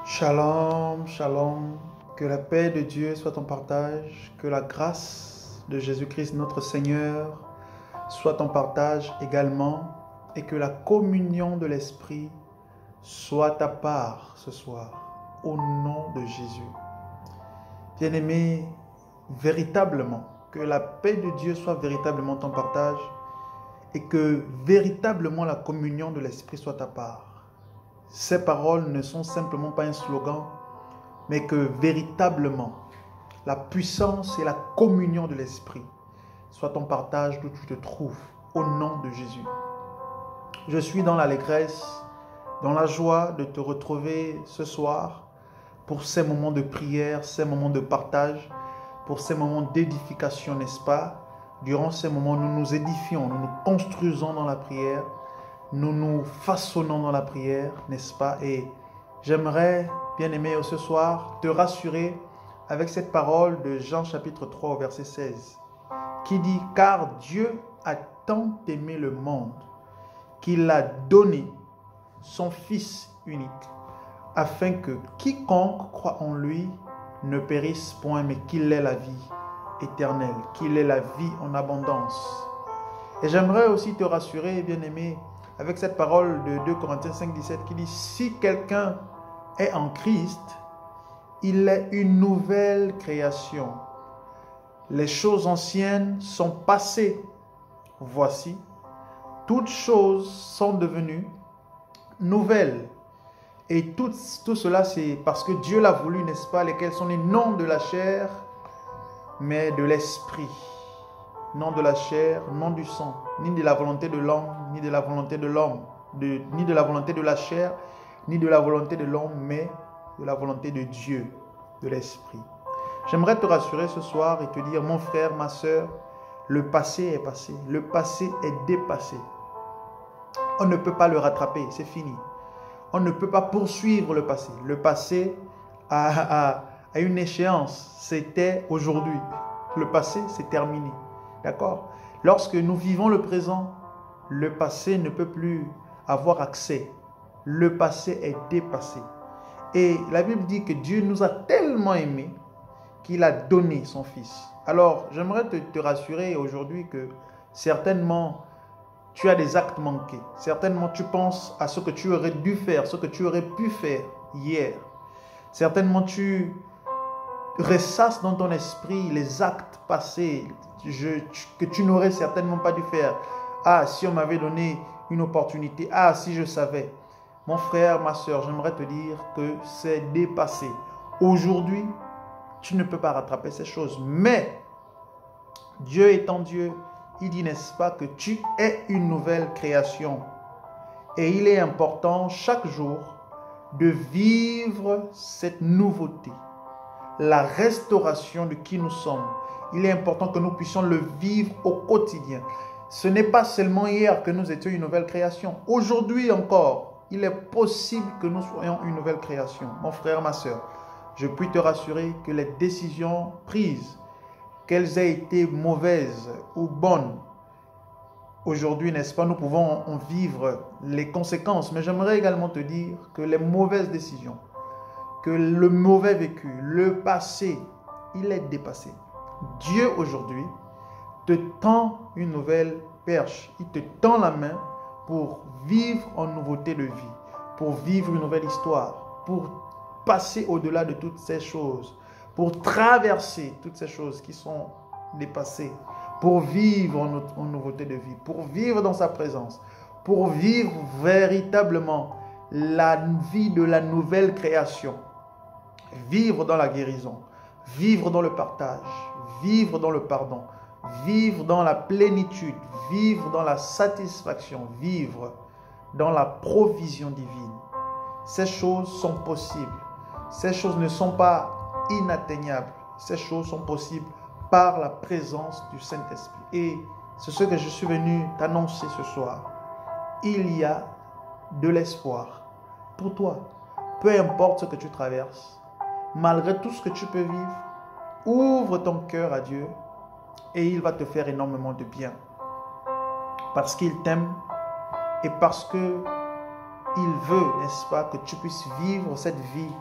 Shalom, shalom, que la paix de Dieu soit en partage, que la grâce de Jésus-Christ notre Seigneur soit en partage également et que la communion de l'Esprit soit ta part ce soir, au nom de Jésus. Bien-aimé, véritablement, que la paix de Dieu soit véritablement ton partage et que véritablement la communion de l'Esprit soit ta part. Ces paroles ne sont simplement pas un slogan, mais que véritablement la puissance et la communion de l'Esprit soient ton partage d'où tu te trouves, au nom de Jésus. Je suis dans l'allégresse, dans la joie de te retrouver ce soir pour ces moments de prière, ces moments de partage, pour ces moments d'édification, n'est-ce pas? Durant ces moments, nous nous édifions, nous nous construisons dans la prière, nous nous façonnons dans la prière, n'est-ce pas? Et j'aimerais, bien-aimé, ce soir, te rassurer avec cette parole de Jean chapitre 3 au verset 16, qui dit « Car Dieu a tant aimé le monde qu'il a donné son Fils unique, afin que quiconque croit en lui ne périsse point, mais qu'il ait la vie éternelle, qu'il ait la vie en abondance. » Et j'aimerais aussi te rassurer, bien-aimé, avec cette parole de 2 Corinthiens 5, 17 qui dit « Si quelqu'un est en Christ, il est une nouvelle création. Les choses anciennes sont passées. Voici, toutes choses sont devenues nouvelles. » Et tout cela, c'est parce que Dieu l'a voulu, n'est-ce pas? Lesquels sont les noms de la chair, mais de l'esprit. Non de la chair, non du sang, ni de la volonté de l'homme, ni de la volonté de l'homme, ni de la volonté de la chair, ni de la volonté de l'homme, mais de la volonté de Dieu, de l'esprit. J'aimerais te rassurer ce soir et te dire, mon frère, ma soeur, le passé est passé, le passé est dépassé. On ne peut pas le rattraper, c'est fini. On ne peut pas poursuivre le passé. Le passé a une échéance, c'était aujourd'hui. Le passé, c'est terminé. D'accord? Lorsque nous vivons le présent, le passé ne peut plus avoir accès. Le passé est dépassé. Et la Bible dit que Dieu nous a tellement aimés qu'il a donné son Fils. Alors, j'aimerais te rassurer aujourd'hui que certainement, tu as des actes manqués. Certainement, tu penses à ce que tu aurais dû faire, ce que tu aurais pu faire hier. Certainement, tu ressasses dans ton esprit les actes passés que tu n'aurais certainement pas dû faire. Ah, si on m'avait donné une opportunité. Ah, si je savais. Mon frère, ma soeur, j'aimerais te dire que c'est dépassé. Aujourd'hui, tu ne peux pas rattraper ces choses. Mais, Dieu étant Dieu, il dit, n'est-ce pas, que tu es une nouvelle création. Et il est important chaque jour de vivre cette nouveauté. La restauration de qui nous sommes. Il est important que nous puissions le vivre au quotidien. Ce n'est pas seulement hier que nous étions une nouvelle création. Aujourd'hui encore, il est possible que nous soyons une nouvelle création. Mon frère, ma soeur, je puis te rassurer que les décisions prises, qu'elles aient été mauvaises ou bonnes, aujourd'hui, n'est-ce pas, nous pouvons en vivre les conséquences. Mais j'aimerais également te dire que les mauvaises décisions, que le mauvais vécu, le passé, il est dépassé. Dieu aujourd'hui te tend une nouvelle perche. Il te tend la main pour vivre en nouveauté de vie, pour vivre une nouvelle histoire, pour passer au-delà de toutes ces choses, pour traverser toutes ces choses qui sont dépassées, pour vivre en nouveauté de vie, pour vivre dans sa présence, pour vivre véritablement la vie de la nouvelle création. Vivre dans la guérison, vivre dans le partage, vivre dans le pardon, vivre dans la plénitude, vivre dans la satisfaction, vivre dans la provision divine. Ces choses sont possibles. Ces choses ne sont pas inatteignables. Ces choses sont possibles par la présence du Saint-Esprit. Et c'est ce que je suis venu t'annoncer ce soir. Il y a de l'espoir pour toi. Peu importe ce que tu traverses, malgré tout ce que tu peux vivre, ouvre ton cœur à Dieu et il va te faire énormément de bien. Parce qu'il t'aime et parce que il veut, n'est-ce pas, que tu puisses vivre cette vie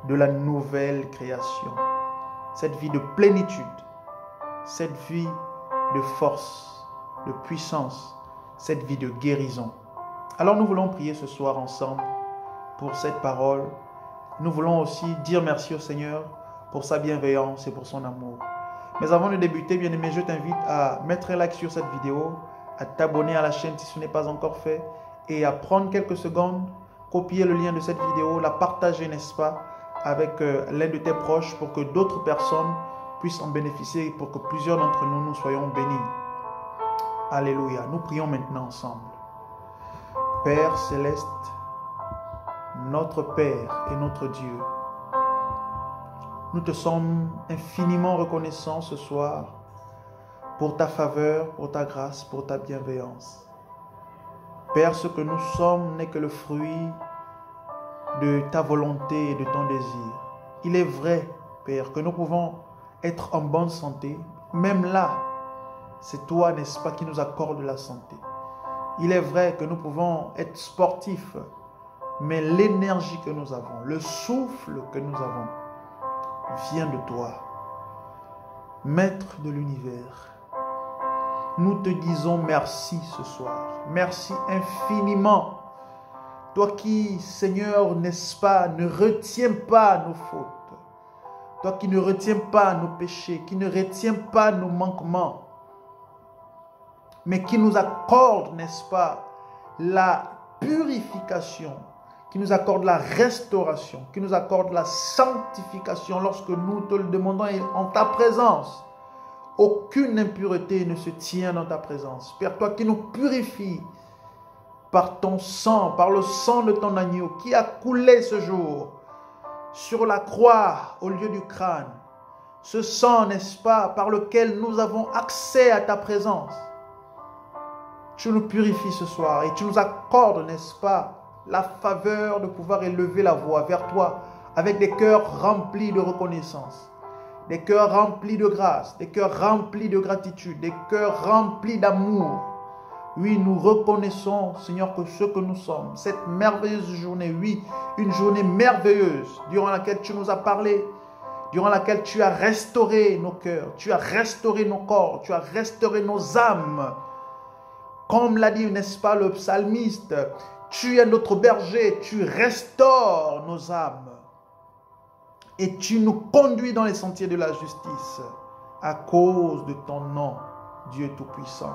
de la nouvelle création. Cette vie de plénitude, cette vie de force, de puissance, cette vie de guérison. Alors nous voulons prier ce soir ensemble pour cette parole. Nous voulons aussi dire merci au Seigneur pour sa bienveillance et pour son amour. Mais avant de débuter, bien-aimé, je t'invite à mettre un like sur cette vidéo, à t'abonner à la chaîne si ce n'est pas encore fait et à prendre quelques secondes, copier le lien de cette vidéo, la partager, n'est-ce pas, avec l'un de tes proches pour que d'autres personnes puissent en bénéficier et pour que plusieurs d'entre nous, nous soyons bénis. Alléluia. Nous prions maintenant ensemble. Père céleste, notre Père et notre Dieu, nous te sommes infiniment reconnaissants ce soir pour ta faveur, pour ta grâce, pour ta bienveillance. Père, ce que nous sommes n'est que le fruit de ta volonté et de ton désir. Il est vrai, Père, que nous pouvons être en bonne santé. Même là, c'est toi, n'est-ce pas, qui nous accorde la santé. Il est vrai que nous pouvons être sportifs, mais l'énergie que nous avons, le souffle que nous avons, vient de toi, Maître de l'univers. Nous te disons merci ce soir. Merci infiniment. Toi qui, Seigneur, n'est-ce pas, ne retiens pas nos fautes. Toi qui ne retiens pas nos péchés, qui ne retiens pas nos manquements, mais qui nous accorde, n'est-ce pas, la purification, qui nous accorde la restauration, qui nous accorde la sanctification lorsque nous te le demandons en ta présence. Aucune impureté ne se tient dans ta présence. Père, toi qui nous purifies par ton sang, par le sang de ton agneau qui a coulé ce jour sur la croix au lieu du crâne. Ce sang, n'est-ce pas, par lequel nous avons accès à ta présence. Tu nous purifies ce soir et tu nous accordes, n'est-ce pas, la faveur de pouvoir élever la voix vers toi avec des cœurs remplis de reconnaissance, des cœurs remplis de grâce, des cœurs remplis de gratitude, des cœurs remplis d'amour. Oui, nous reconnaissons, Seigneur, que ce que nous sommes, cette merveilleuse journée, oui, une journée merveilleuse durant laquelle tu nous as parlé, durant laquelle tu as restauré nos cœurs, tu as restauré nos corps, tu as restauré nos âmes. Comme l'a dit, n'est-ce pas, le psalmiste, tu es notre berger, tu restaures nos âmes et tu nous conduis dans les sentiers de la justice à cause de ton nom, Dieu Tout-Puissant.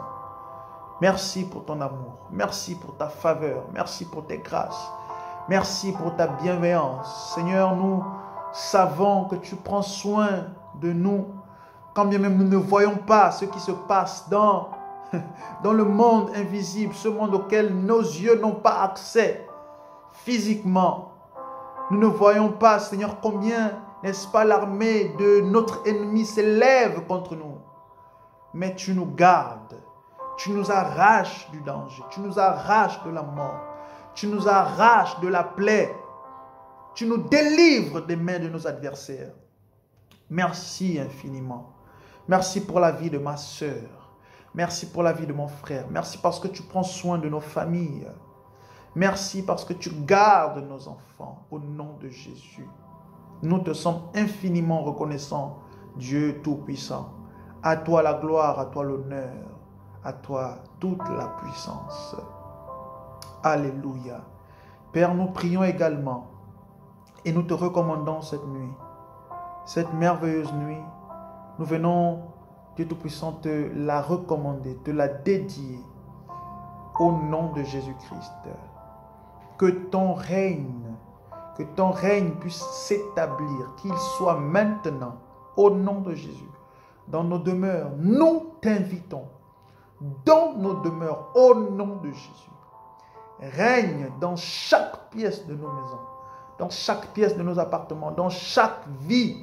Merci pour ton amour, merci pour ta faveur, merci pour tes grâces, merci pour ta bienveillance. Seigneur, nous savons que tu prends soin de nous, quand bien même nous ne voyons pas ce qui se passe dans le monde invisible, ce monde auquel nos yeux n'ont pas accès physiquement. Nous ne voyons pas, Seigneur, combien, n'est-ce pas, l'armée de notre ennemi s'élève contre nous. Mais tu nous gardes, tu nous arraches du danger, tu nous arraches de la mort, tu nous arraches de la plaie, tu nous délivres des mains de nos adversaires. Merci infiniment. Merci pour la vie de ma sœur. Merci pour la vie de mon frère. Merci parce que tu prends soin de nos familles. Merci parce que tu gardes nos enfants au nom de Jésus. Nous te sommes infiniment reconnaissants, Dieu Tout-Puissant. À toi la gloire, à toi l'honneur, à toi toute la puissance. Alléluia. Père, nous prions également et nous te recommandons cette nuit, cette merveilleuse nuit. Nous venons, Dieu Tout-Puissant, te la recommander, te la dédier au nom de Jésus-Christ. Que ton règne puisse s'établir, qu'il soit maintenant, au nom de Jésus, dans nos demeures. Nous t'invitons, dans nos demeures, au nom de Jésus. Règne dans chaque pièce de nos maisons, dans chaque pièce de nos appartements, dans chaque vie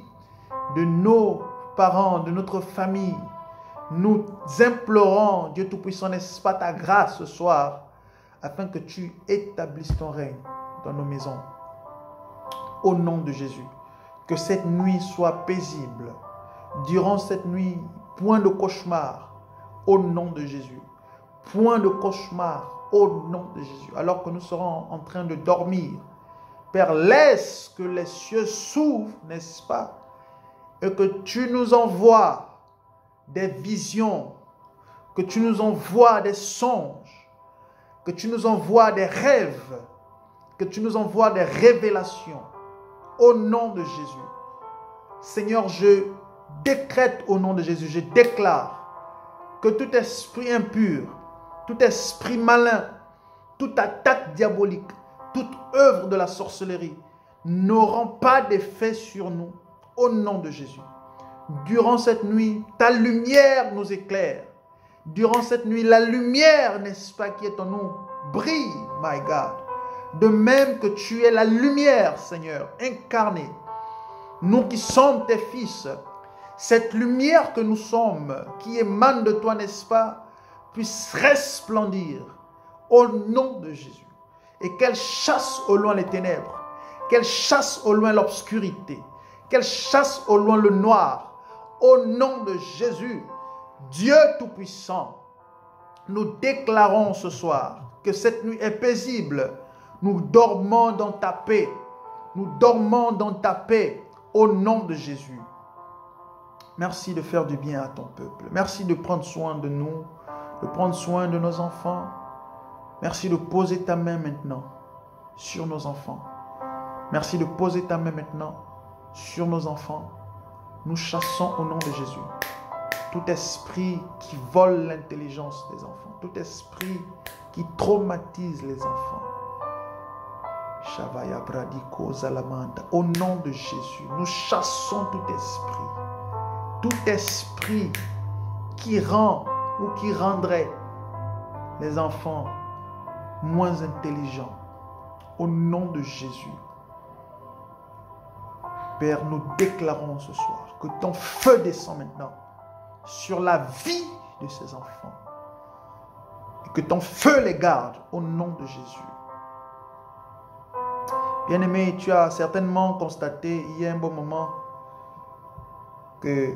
de nos parents, de notre famille. Nous implorons, Dieu Tout-Puissant, n'est-ce pas, ta grâce ce soir, afin que tu établisses ton règne dans nos maisons. Au nom de Jésus, que cette nuit soit paisible. Durant cette nuit, point de cauchemar, au nom de Jésus. Point de cauchemar, au nom de Jésus. Alors que nous serons en train de dormir, Père, laisse que les cieux s'ouvrent, n'est-ce pas? Et que tu nous envoies des visions, que tu nous envoies des songes, que tu nous envoies des rêves, que tu nous envoies des révélations. Au nom de Jésus. Seigneur, je décrète au nom de Jésus, je déclare que tout esprit impur, tout esprit malin, toute attaque diabolique, toute œuvre de la sorcellerie n'auront pas d'effet sur nous au nom de Jésus. Durant cette nuit, ta lumière nous éclaire. Durant cette nuit, la lumière, n'est-ce pas, qui est en nous, brille, my God. De même que tu es la lumière, Seigneur, incarnée. Nous qui sommes tes fils, cette lumière que nous sommes, qui émane de toi, n'est-ce pas, puisse resplendir au nom de Jésus. Et qu'elle chasse au loin les ténèbres, qu'elle chasse au loin l'obscurité, qu'elle chasse au loin le noir. Au nom de Jésus, Dieu Tout-Puissant, nous déclarons ce soir que cette nuit est paisible. Nous dormons dans ta paix. Nous dormons dans ta paix au nom de Jésus. Merci de faire du bien à ton peuple. Merci de prendre soin de nous, de prendre soin de nos enfants. Merci de poser ta main maintenant sur nos enfants. Merci de poser ta main maintenant sur nos enfants. Nous chassons au nom de Jésus tout esprit qui vole l'intelligence des enfants, tout esprit qui traumatise les enfants. Au nom de Jésus, nous chassons tout esprit qui rend ou qui rendrait les enfants moins intelligents. Au nom de Jésus, Père, nous déclarons ce soir que ton feu descend maintenant sur la vie de ces enfants et que ton feu les garde au nom de Jésus. Bien-aimé, tu as certainement constaté il y a un bon moment que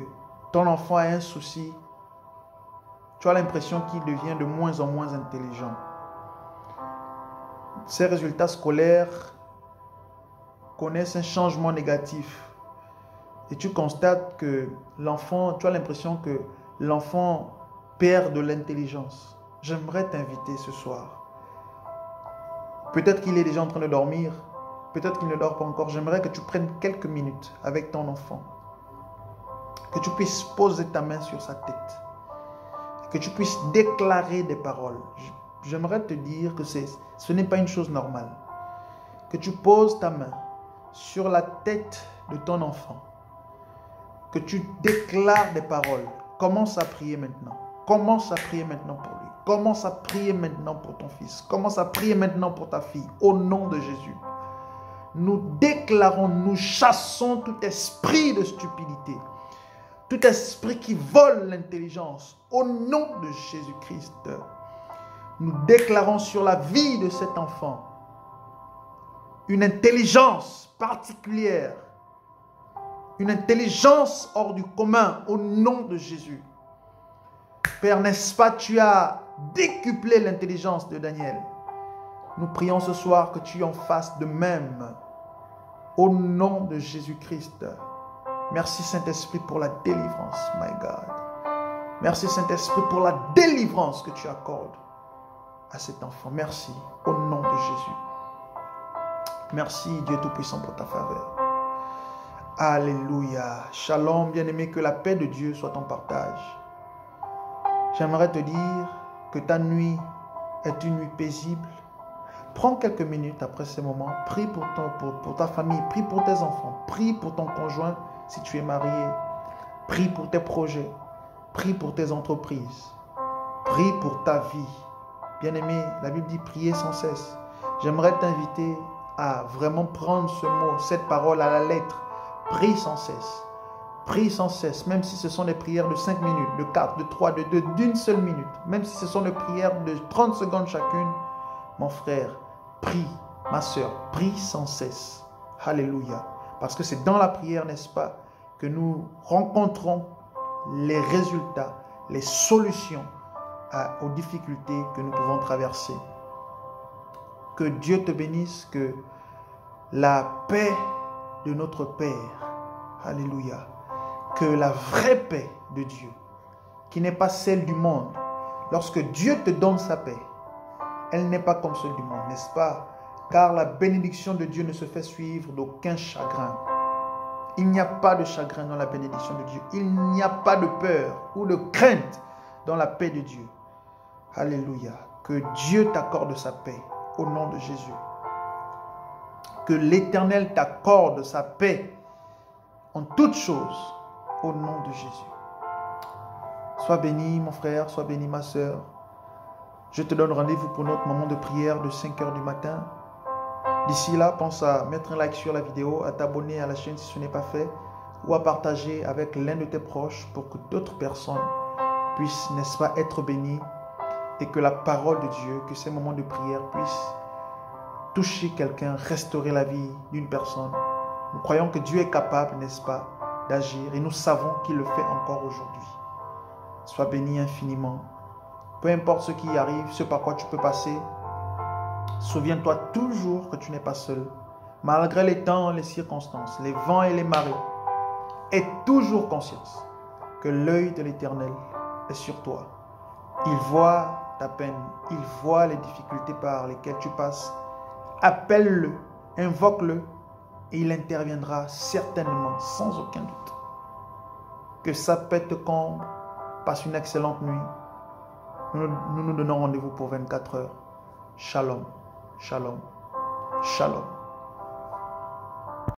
ton enfant a un souci. Tu as l'impression qu'il devient de moins en moins intelligent. Ses résultats scolaires connaissent un changement négatif. Et tu constates que l'enfant, tu as l'impression que l'enfant perd de l'intelligence. J'aimerais t'inviter ce soir. Peut-être qu'il est déjà en train de dormir. Peut-être qu'il ne dort pas encore. J'aimerais que tu prennes quelques minutes avec ton enfant. Que tu puisses poser ta main sur sa tête. Que tu puisses déclarer des paroles. J'aimerais te dire que ce n'est pas une chose normale. Que tu poses ta main sur la tête de ton enfant. Que tu déclares des paroles. Commence à prier maintenant. Commence à prier maintenant pour lui. Commence à prier maintenant pour ton fils. Commence à prier maintenant pour ta fille. Au nom de Jésus. Nous déclarons, nous chassons tout esprit de stupidité. Tout esprit qui vole l'intelligence. Au nom de Jésus-Christ. Nous déclarons sur la vie de cet enfant une intelligence particulière. Une intelligence hors du commun au nom de Jésus. Père, n'est-ce pas, tu as décuplé l'intelligence de Daniel. Nous prions ce soir que tu en fasses de même au nom de Jésus-Christ. Merci Saint-Esprit pour la délivrance, my God. Merci Saint-Esprit pour la délivrance que tu accordes à cet enfant. Merci au nom de Jésus. Merci Dieu Tout-Puissant pour ta faveur. Alléluia. Shalom, bien-aimé, que la paix de Dieu soit ton partage. J'aimerais te dire que ta nuit est une nuit paisible. Prends quelques minutes après ces moments. Prie pour ta famille. Prie pour tes enfants. Prie pour ton conjoint si tu es marié. Prie pour tes projets. Prie pour tes entreprises. Prie pour ta vie. Bien-aimé, la Bible dit prier sans cesse. J'aimerais t'inviter à vraiment prendre ce mot, cette parole à la lettre. Prie sans cesse. Prie sans cesse, même si ce sont des prières de 5 minutes, de 4, de 3, de 2, d'une seule minute. Même si ce sont des prières de 30 secondes chacune. Mon frère, prie. Ma soeur, prie sans cesse. Alléluia. Parce que c'est dans la prière, n'est-ce pas, que nous rencontrons les résultats, les solutions aux difficultés que nous pouvons traverser. Que Dieu te bénisse, que la paix de notre Père, alléluia, que la vraie paix de Dieu, qui n'est pas celle du monde, lorsque Dieu te donne sa paix, elle n'est pas comme celle du monde, n'est-ce pas? Car la bénédiction de Dieu ne se fait suivre d'aucun chagrin. Il n'y a pas de chagrin dans la bénédiction de Dieu. Il n'y a pas de peur ou de crainte dans la paix de Dieu. Alléluia. Que Dieu t'accorde sa paix au nom de Jésus. Que l'Éternel t'accorde sa paix en toutes choses au nom de Jésus. Sois béni mon frère, sois béni ma soeur. Je te donne rendez-vous pour notre moment de prière de 5 heures du matin. D'ici là, pense à mettre un like sur la vidéo, à t'abonner à la chaîne si ce n'est pas fait, ou à partager avec l'un de tes proches pour que d'autres personnes puissent, n'est-ce pas, être bénies et que la parole de Dieu, que ces moments de prière puissent toucher quelqu'un, restaurer la vie d'une personne. Nous croyons que Dieu est capable, n'est-ce pas, d'agir et nous savons qu'il le fait encore aujourd'hui. Sois béni infiniment. Peu importe ce qui arrive, ce par quoi tu peux passer, souviens-toi toujours que tu n'es pas seul. Malgré les temps, les circonstances, les vents et les marées, aie toujours conscience que l'œil de l'Éternel est sur toi. Il voit ta peine, il voit les difficultés par lesquelles tu passes. Appelle-le, invoque-le et il interviendra certainement, sans aucun doute. Que sa paix te comble. Passe une excellente nuit. Nous nous donnons rendez-vous pour 24 heures. Shalom, shalom, shalom.